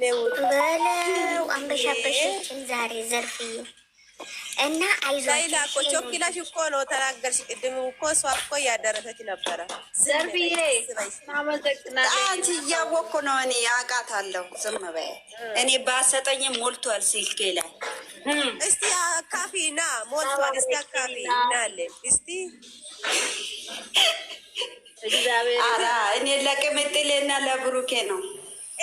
በለው አንበሻበሽችን ዛሬ ዘርፍዬ እና ላይላ እኮ ቾኪላሽ እኮ ነው ተናገርሽ። ቅድም እኮ እሷ እኮ እያደረሰች ነበረ። ዘርፍዬ አንቺ እያወቅኩ ነው እኔ አውቃታለሁ። ዝም በይ። እኔ ባሰጠኝም ሞልቷል ስልኬ ላይ። እስቲ አካፊ ና ሞልቷል። እስቲ አካፊ ናለን እስቲ ኧረ እኔ ለቅምጥሌና ለብሩኬ ነው።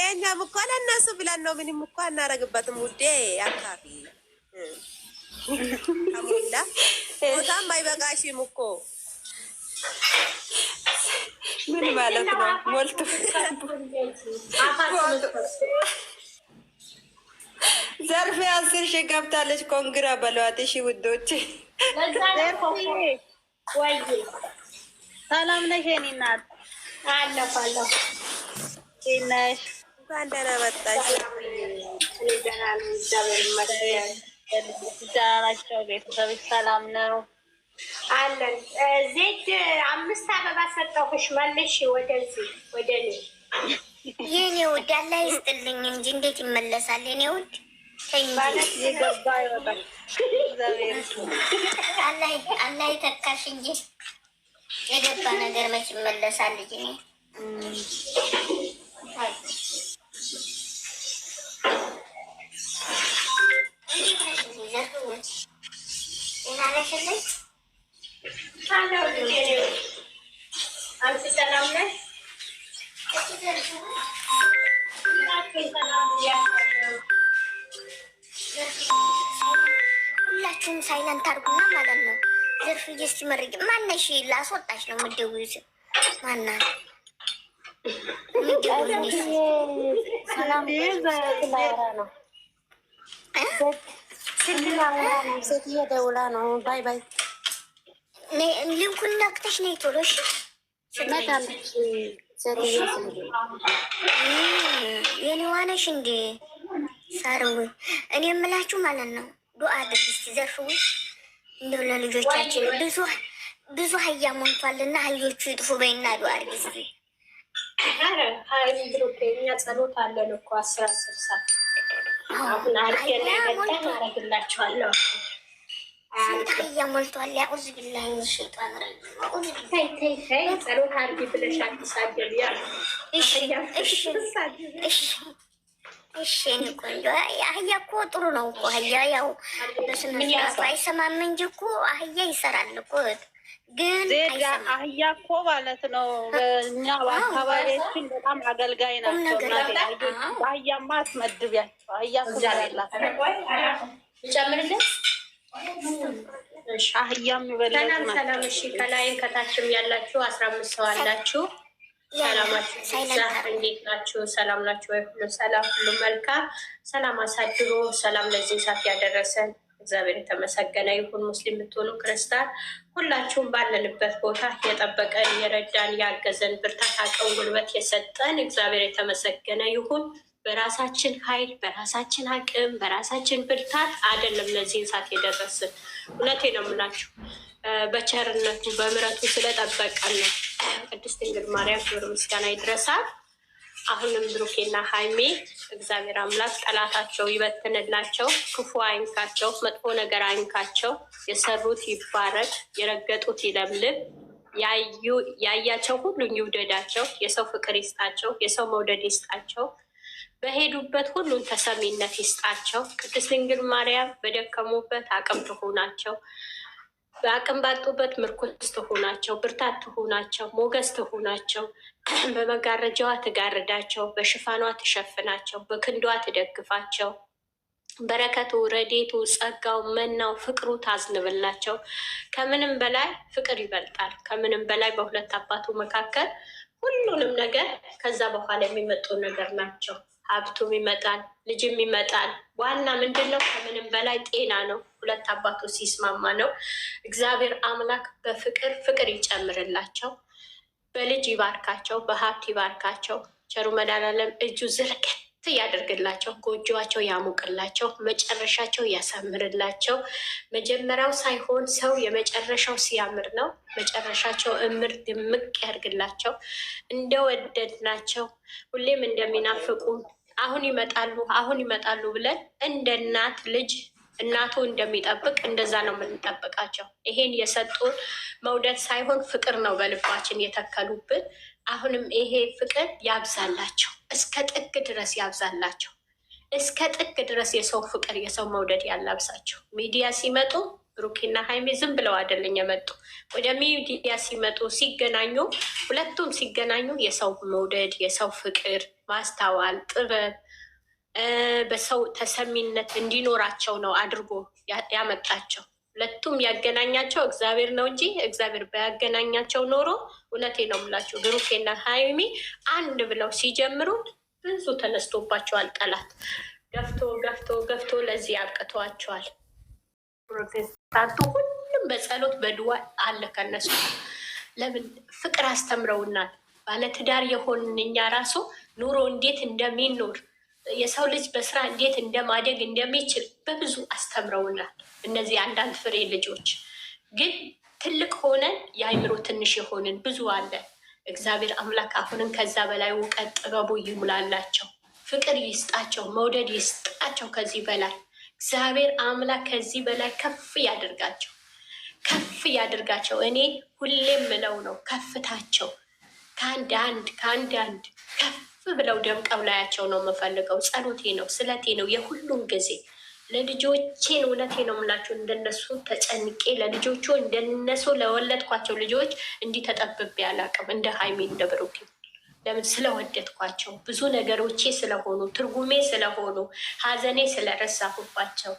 እኛም እኮ ለእነሱ ብለን ነው። ምንም እኮ አናረግበትም ውዴ። አካፊ ከሞላ ቦታም አይበቃሽም እኮ ምን ማለት ነው? ሞልቶ ዘርፌ 10 ሺህ ገብታለች። ኮንግራ በለዋት። እሺ ውዶች ሰላም ነሽ? የእኔ እናት አለፋለሁ ነሽ? እንኳን ደህና መጣሽ። ደህና ናቸው ቤተሰብሽ? ሰላም ነው አለን። ዜድ 5 አበባ ሰጠሁሽ መልሽ ወደዚህ ወደ እኔ። የኔ ውድ አላህ ይስጥልኝ እንጂ እንዴት ይመለሳል? የኔ ውድ አላህ ይተካሽ እንጂ የገባ ነገር መች ይመለሳል? ልጅ እኔ ሁላችሁም ሳይለንት አድርጉና ማለት ነው። ዘርፍዬ እስኪ መረጃ ማነሽ? ላስወጣሽ ነው የምትደውይው? ማናት ሴትዮ ደውላ ነው። ባይ ባይ። ሊንኩን ነክተሽ ነይ ቶሎ እሺ። የኔዋ ነሽ እንዴ? ሳርው እኔ የምላችሁ ማለት ነው ዱአ አድርጊ እስኪ ዘርፍዬ። እንደው ለልጆቻችን ብዙ አህያ ሞልቷልና አህዮቹ ይጥፉ በይና ዱአ አድርጊ እስኪ። እኛ ጸሎት አለን እኮ 10 ሰዓት አሁን አረግላችኋለሁ። ስንት አህያ ሞልቷል። ያኡዝ ቢላሂ ሚነሽ ሸይጣን ረጂም። ጸሎት አድርጊ ብለሽ አትሳደብ። እሺ እኔ ቆንጆ አህያ እኮ ጥሩ ነው እኮ አህያ ያው በስነ ስርዓቱ አይሰማም እንጂ እኮ አህያ ይሰራል እኮ። ግን አህያ እኮ ማለት ነው በእኛ በአካባቢያችን በጣም አገልጋይ ናቸው። አህያማ አትመድቢያቸው። አህያ ያላቸው ይጨምርልን አህያም ይበላል። ሰላም እሺ። ከላይም ከታችም ያላችሁ 15 ሰው አላችሁ። ሰላማችሁ እንዴት ናችሁ? ሰላም ናችሁ ወይ? ሁሉ ሰላም፣ ሁሉ መልካም። ሰላም አሳድሮ ሰላም ለዚህ ሰዓት ያደረሰን እግዚአብሔር የተመሰገነ ይሁን። ሙስሊም የምትሆኑ ክርስቲያን ሁላችሁም ባለንበት ቦታ የጠበቀን የረዳን ያገዘን ብርታት አቅም ጉልበት የሰጠን እግዚአብሔር የተመሰገነ ይሁን። በራሳችን ኃይል በራሳችን አቅም በራሳችን ብርታት አይደለም ለዚህን ሰዓት የደረስን። እውነቴ ነው የምላችሁ በቸርነቱ በምሕረቱ ስለጠበቀን ነው። ቅድስት ድንግል ማርያም ክብር ምስጋና ይድረሳት። አሁንም ብሩኬና ሀይሜ እግዚአብሔር አምላክ ጠላታቸው ይበትንላቸው፣ ክፉ አይንካቸው፣ መጥፎ ነገር አይንካቸው። የሰሩት ይባረክ፣ የረገጡት ይለምልም፣ ያያቸው ሁሉ ይውደዳቸው፣ የሰው ፍቅር ይስጣቸው፣ የሰው መውደድ ይስጣቸው፣ በሄዱበት ሁሉን ተሰሚነት ይስጣቸው። ቅድስት ድንግል ማርያም በደከሙበት አቅም ትሆናቸው፣ በአቅም ባጡበት ምርኩዝ ትሆናቸው፣ ብርታት ትሆናቸው፣ ሞገስ ትሆናቸው። በመጋረጃዋ ትጋርዳቸው፣ በሽፋኗ ትሸፍናቸው፣ በክንዷ ትደግፋቸው። በረከቱ፣ ረዴቱ፣ ጸጋው፣ መናው፣ ፍቅሩ ታዝንብላቸው። ከምንም በላይ ፍቅር ይበልጣል። ከምንም በላይ በሁለት አባቱ መካከል ሁሉንም ነገር ከዛ በኋላ የሚመጡ ነገር ናቸው። ሀብቱም ይመጣል፣ ልጅም ይመጣል። ዋና ምንድን ነው? ከምንም በላይ ጤና ነው። ሁለት አባቱ ሲስማማ ነው። እግዚአብሔር አምላክ በፍቅር ፍቅር ይጨምርላቸው፣ በልጅ ይባርካቸው፣ በሀብት ይባርካቸው። ቸሩ መድኃኔዓለም እጁ ዝርግት ያደርግላቸው፣ ጎጆዋቸው ያሙቅላቸው፣ መጨረሻቸው ያሳምርላቸው። መጀመሪያው ሳይሆን ሰው የመጨረሻው ሲያምር ነው። መጨረሻቸው እምር ድምቅ ያደርግላቸው። እንደወደድናቸው ሁሌም እንደሚናፍቁ አሁን ይመጣሉ ብለን እንደ እናት ልጅ እናቱ እንደሚጠብቅ እንደዛ ነው የምንጠብቃቸው። ይሄን የሰጡን መውደድ ሳይሆን ፍቅር ነው በልባችን የተከሉብን። አሁንም ይሄ ፍቅር ያብዛላቸው፣ እስከ ጥግ ድረስ ያብዛላቸው፣ እስከ ጥግ ድረስ የሰው ፍቅር የሰው መውደድ ያላብሳቸው። ሚዲያ ሲመጡ ብሩኬና ሀይሜ ዝም ብለው አይደለም የመጡ። ወደ ሚዲያ ሲመጡ ሲገናኙ፣ ሁለቱም ሲገናኙ የሰው መውደድ የሰው ፍቅር ማስተዋል ጥበብ በሰው ተሰሚነት እንዲኖራቸው ነው አድርጎ ያመጣቸው። ሁለቱም ያገናኛቸው እግዚአብሔር ነው እንጂ እግዚአብሔር ባያገናኛቸው ኖሮ እውነቴ ነው የምላቸው ብሩኬና ሀይሚ አንድ ብለው ሲጀምሩ ብዙ ተነስቶባቸዋል። ጠላት ገፍቶ ገፍቶ ገፍቶ ለዚህ ያብቅተዋቸዋል። ፕሮቴስታንቱ ሁሉም በጸሎት በድዋ አለ ከነሱ። ለምን ፍቅር አስተምረውናል። ባለትዳር የሆንን እኛ ራሱ ኑሮ እንዴት እንደሚኖር የሰው ልጅ በስራ እንዴት እንደማደግ እንደሚችል በብዙ አስተምረውናል። እነዚህ አንዳንድ ፍሬ ልጆች ግን ትልቅ ሆነን የአይምሮ ትንሽ የሆንን ብዙ አለ። እግዚአብሔር አምላክ አሁንም ከዛ በላይ እውቀት ጥበቡ ይሙላላቸው፣ ፍቅር ይስጣቸው፣ መውደድ ይስጣቸው። ከዚህ በላይ እግዚአብሔር አምላክ ከዚህ በላይ ከፍ ያደርጋቸው፣ ከፍ ያደርጋቸው። እኔ ሁሌም ምለው ነው ከፍታቸው ከአንድ ከፍ ብለው ደምቀው ላያቸው ነው የምፈልገው። ጸሎቴ ነው፣ ስለቴ ነው የሁሉም ጊዜ ለልጆቼን እውነቴ ነው የምላቸው። እንደነሱ ተጨንቄ ለልጆቹ እንደነሱ ለወለድኳቸው ልጆች እንዲህ ተጠብቤ አላውቅም። እንደ ሀይሜ እንደ ብሩኬ ለምን ስለወደድኳቸው ብዙ ነገሮቼ ስለሆኑ ትርጉሜ ስለሆኑ ሀዘኔ ስለረሳሁባቸው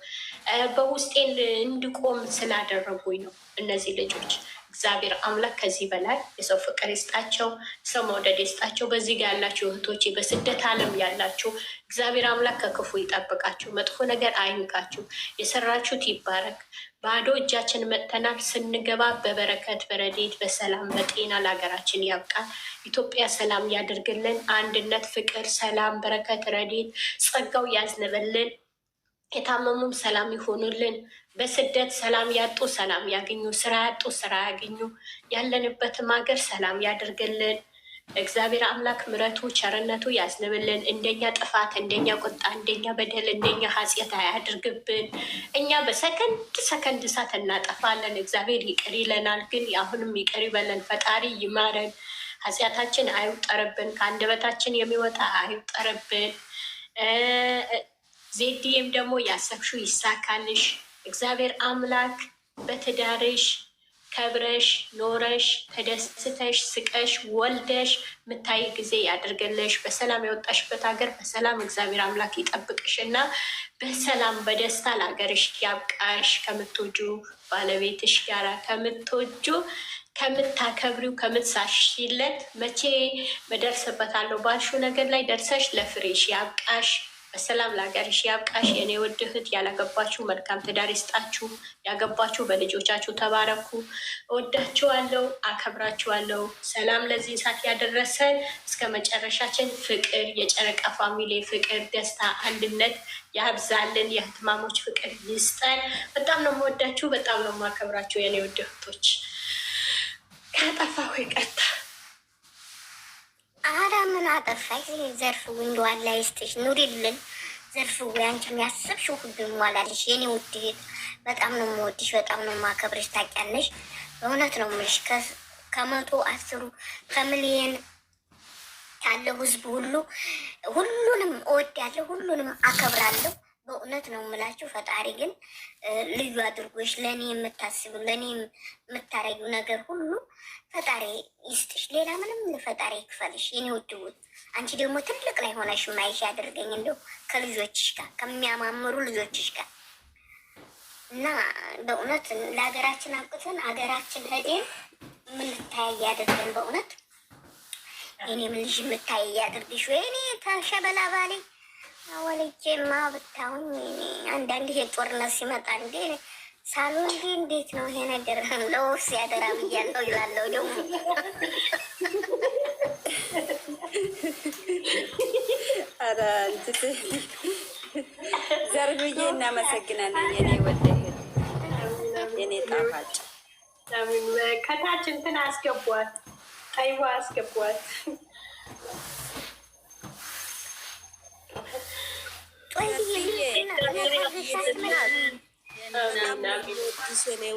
በውስጤን እንድቆም ስላደረጉኝ ነው እነዚህ ልጆች። እግዚአብሔር አምላክ ከዚህ በላይ የሰው ፍቅር ይስጣቸው፣ ሰው መውደድ ይስጣቸው። በዚህ ጋር ያላችሁ እህቶቼ፣ በስደት ዓለም ያላችሁ እግዚአብሔር አምላክ ከክፉ ይጠብቃችሁ፣ መጥፎ ነገር አይንካችሁ፣ የሰራችሁት ይባረክ። ባዶ እጃችን መጥተናል፣ ስንገባ በበረከት በረዴት በሰላም በጤና ለሀገራችን ያብቃል። ኢትዮጵያ ሰላም ያድርግልን። አንድነት፣ ፍቅር፣ ሰላም፣ በረከት፣ ረዴት ጸጋው ያዝንብልን። የታመሙም ሰላም ይሆኑልን። በስደት ሰላም ያጡ ሰላም ያገኙ፣ ስራ ያጡ ስራ ያገኙ። ያለንበትም ሀገር ሰላም ያደርግልን። እግዚአብሔር አምላክ ምሕረቱ ቸርነቱ ያዝንብልን። እንደኛ ጥፋት፣ እንደኛ ቁጣ፣ እንደኛ በደል፣ እንደኛ ኃጢአት አያድርግብን። እኛ በሰከንድ እሳት እናጠፋለን። እግዚአብሔር ይቅር ይለናል፣ ግን አሁንም ይቅር ይበለን። ፈጣሪ ይማረን። ኃጢአታችን አይውጠርብን፣ ከአንደበታችን የሚወጣ አይውጠርብን። ዜድዬም ደግሞ ያሰብሽው ይሳካልሽ። እግዚአብሔር አምላክ በትዳርሽ ከብረሽ ኖረሽ ተደስተሽ ስቀሽ ወልደሽ ምታይ ጊዜ ያደርግልሽ። በሰላም የወጣሽበት ሀገር በሰላም እግዚአብሔር አምላክ ይጠብቅሽ እና በሰላም በደስታ ለሀገርሽ ያብቃሽ። ከምትወጁ ባለቤትሽ ጋራ ከምትወጁ ከምታከብሪው ከምትሳሽለት መቼ መደርስበታለሁ ባልሽው ነገር ላይ ደርሰሽ ለፍሬሽ ያብቃሽ። በሰላም ለሀገርሽ ያብቃሽ። የኔ ውድ እህት ያላገባችሁ መልካም ትዳር ይስጣችሁ። ያገባችሁ በልጆቻችሁ ተባረኩ። እወዳችኋለሁ፣ አከብራችኋለሁ። ሰላም ለዚህ ሰዓት ያደረሰን እስከ መጨረሻችን ፍቅር፣ የጨረቃ ፋሚሊ ፍቅር፣ ደስታ፣ አንድነት ያብዛልን። የህትማሞች ፍቅር ይስጠን። በጣም ነው የምወዳችሁ፣ በጣም ነው የማከብራችሁ የኔ ውድ እህቶች። ካጠፋሁ ይቅርታ። አረ ምን አጠፋሽ? ዘርፍ ወንዷን ላይ ስትሽ ኑሪልን። ዘርፍ አንቺ የሚያስብሽው ሁሉ ይሟላልሽ የኔ ውድ እህት። በጣም ነው የምወድሽ፣ በጣም ነው የማከብርሽ። ታውቂያለሽ፣ በእውነት ነው የምልሽ። ከመቶ አስሩ ከሚሊየን ካለው ህዝብ ሁሉንም እወዳለሁ፣ ሁሉንም አከብራለሁ። በእውነት ነው የምላችሁ። ፈጣሪ ግን ልዩ አድርጎሽ ለእኔ የምታስቡ ለእኔ የምታረጊው ነገር ሁሉ ፈጣሪ ይስጥሽ። ሌላ ምንም ፈጣሪ ይክፈልሽ የኔ ውድ ውድ። አንቺ ደግሞ ትልቅ ላይ ሆነሽ ማይሽ ያደርገኝ እንደው ከልጆችሽ ጋር ከሚያማምሩ ልጆችሽ ጋር እና በእውነት ለሀገራችን አብቅተን ሀገራችን ሄደን የምንታያይ ያደርገን። በእውነት እኔም ልጅ የምታያይ ያደርግሽ። ወይኔ ተሸበላ ባሌ ወልጄማ ብታሁን አንዳንድ ይሄ ጦርነት ሲመጣ እንዴ ሳሉ እንዴ እንዴት ነው ይሄ ነገር ለወርስ ያደራ ብያለሁ ይላለሁ። ደግሞ ኧረ እንትን ዘርብዬ እናመሰግናለን የኔ ወደህ የኔ ጣፋጭ። ከታች እንትን አስገቧት፣ ጠይዋ አስገቧት። ተመልሰሽ አትመጪም።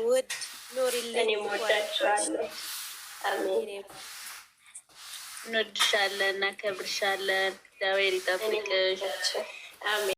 ውድ ኖሪልኝ። ወዳችኋለሁ። አሜን። እንወድሻለን፣ እናከብርሻለን። እግዚአብሔር ይጠብቅሽ። አሜን።